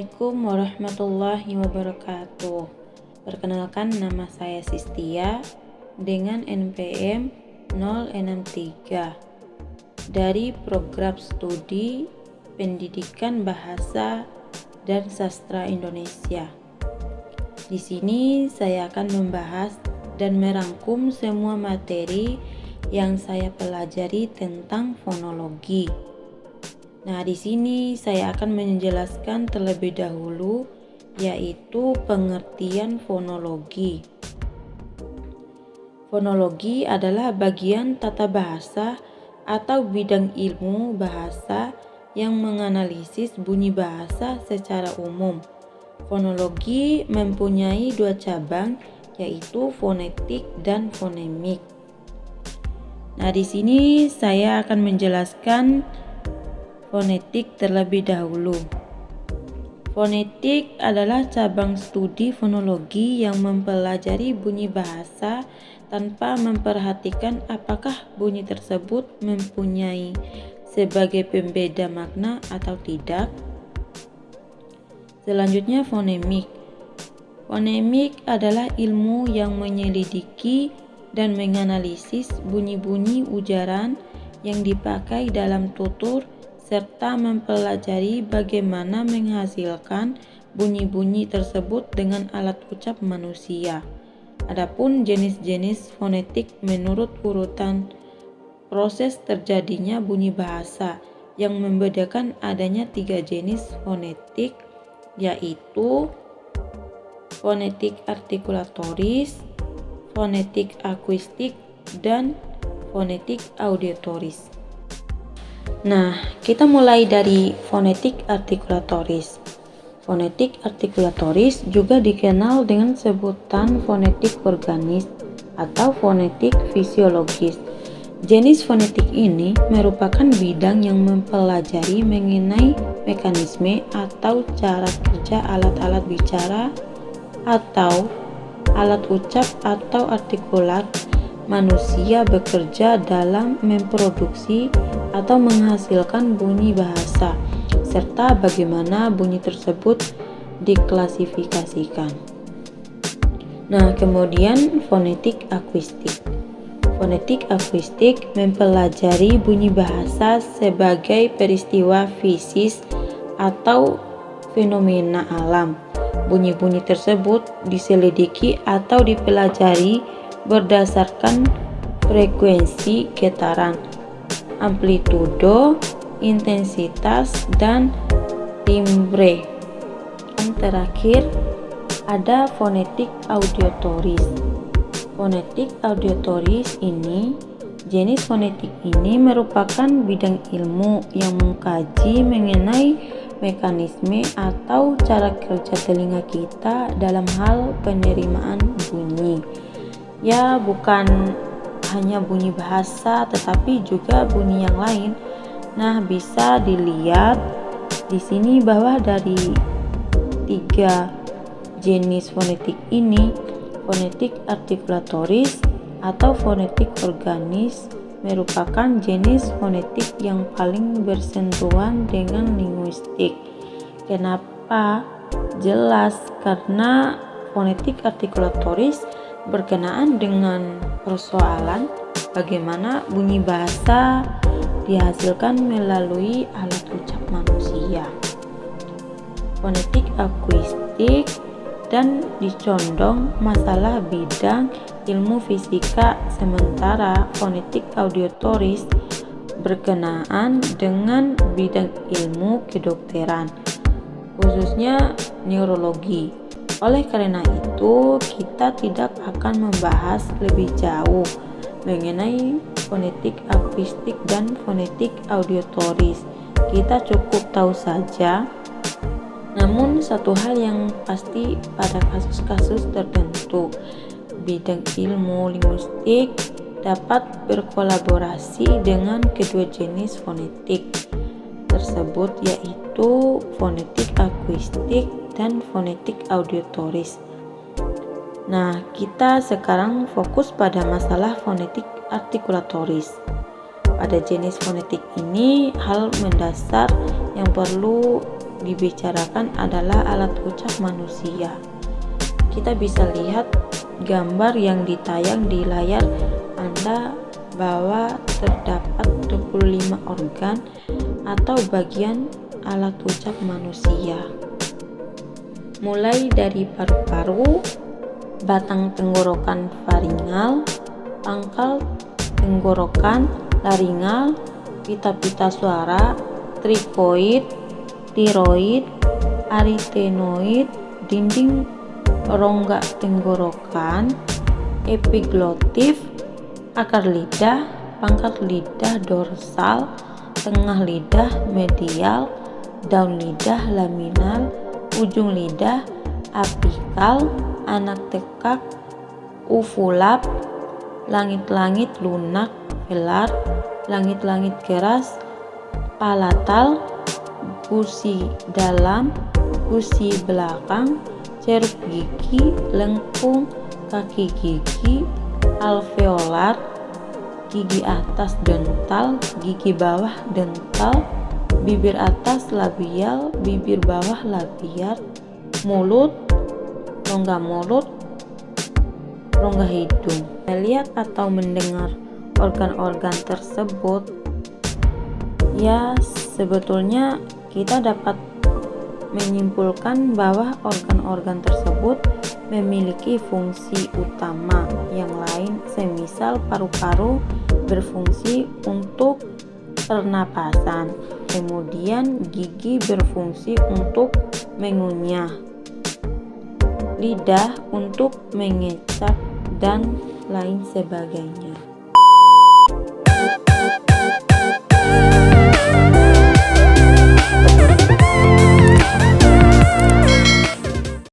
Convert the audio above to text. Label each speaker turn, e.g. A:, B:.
A: Assalamualaikum warahmatullahi wabarakatuh. Perkenalkan, nama saya Sistia dengan NPM 063 dari Program Studi Pendidikan Bahasa dan Sastra Indonesia. Di sini saya akan membahas dan merangkum semua materi yang saya pelajari tentang fonologi. Nah, di sini saya akan menjelaskan terlebih dahulu yaitu pengertian fonologi. Fonologi adalah bagian tata bahasa atau bidang ilmu bahasa yang menganalisis bunyi bahasa secara umum. Fonologi mempunyai dua cabang, yaitu fonetik dan fonemik. Nah, di sini saya akan menjelaskan fonetik terlebih dahulu. Fonetik adalah cabang studi fonologi yang mempelajari bunyi bahasa tanpa memperhatikan apakah bunyi tersebut mempunyai sebagai pembeda makna atau tidak. Selanjutnya fonemik. Fonemik adalah ilmu yang menyelidiki dan menganalisis bunyi-bunyi ujaran yang dipakai dalam tutur serta mempelajari bagaimana menghasilkan bunyi-bunyi tersebut dengan alat ucap manusia. Adapun jenis-jenis fonetik menurut urutan proses terjadinya bunyi bahasa yang membedakan adanya 3 jenis fonetik, yaitu fonetik artikulatoris, fonetik akuistik, dan fonetik auditoris. Nah, kita mulai dari fonetik artikulatoris. Fonetik artikulatoris juga dikenal dengan sebutan fonetik organis atau fonetik fisiologis. Jenis fonetik ini merupakan bidang yang mempelajari mengenai mekanisme atau cara kerja alat-alat bicara atau alat ucap atau artikulat manusia bekerja dalam memproduksi atau menghasilkan bunyi bahasa, serta bagaimana bunyi tersebut diklasifikasikan. Nah, kemudian fonetik akuistik. Fonetik akuistik mempelajari bunyi bahasa sebagai peristiwa fisis atau fenomena alam. Bunyi-bunyi tersebut diselidiki atau dipelajari berdasarkan frekuensi getaran, amplitudo, intensitas, dan timbre. Yang terakhir ada fonetik auditoris. Fonetik auditoris ini, jenis fonetik ini merupakan bidang ilmu yang mengkaji mengenai mekanisme atau cara kerja telinga kita dalam hal penerimaan bunyi. Ya, bukan hanya bunyi bahasa tetapi juga bunyi yang lain. Nah, bisa dilihat di sini bahwa dari 3 jenis fonetik ini, fonetik artikulatoris atau fonetik organis merupakan jenis fonetik yang paling bersentuhan dengan linguistik. Kenapa? Jelas karena fonetik artikulatoris berkenaan dengan persoalan bagaimana bunyi bahasa dihasilkan melalui alat ucap manusia. Fonetik akuistik dan dicondong masalah bidang ilmu fisika, sementara fonetik auditoris berkenaan dengan bidang ilmu kedokteran, khususnya neurologi. Oleh karena itu, kita tidak akan membahas lebih jauh mengenai fonetik akuistik dan fonetik auditoris. Kita cukup tahu saja. Namun, satu hal yang pasti pada kasus-kasus tertentu, bidang ilmu linguistik dapat berkolaborasi dengan kedua jenis fonetik tersebut, yaitu fonetik akuistik dan fonetik auditoris. Nah, kita sekarang fokus pada masalah fonetik artikulatoris. Pada jenis fonetik ini, hal mendasar yang perlu dibicarakan adalah alat ucap manusia. Kita bisa lihat gambar yang ditayang di layar Anda bahwa terdapat 25 organ atau bagian alat ucap manusia. Mulai dari paru-paru, batang tenggorokan faringal, pangkal tenggorokan laringal, pita-pita suara, trikoid, tiroid, aritenoid, dinding rongga tenggorokan, epiglotif, akar lidah, pangkat lidah dorsal, tengah lidah medial, daun lidah laminal, ujung lidah apikal, anak tekak, uvulap, langit-langit lunak, velar, langit-langit keras, palatal, gusi dalam, gusi belakang, ceruk gigi, lengkung, kaki gigi, alveolar, gigi atas dental, gigi bawah dental, bibir atas labial, bibir bawah labial, mulut, rongga hidung. Melihat atau mendengar organ-organ tersebut, ya sebetulnya kita dapat menyimpulkan bahwa organ-organ tersebut memiliki fungsi utama yang lain, semisal paru-paru berfungsi untuk pernapasan, kemudian gigi berfungsi untuk mengunyah, lidah untuk mengecap, dan lain sebagainya.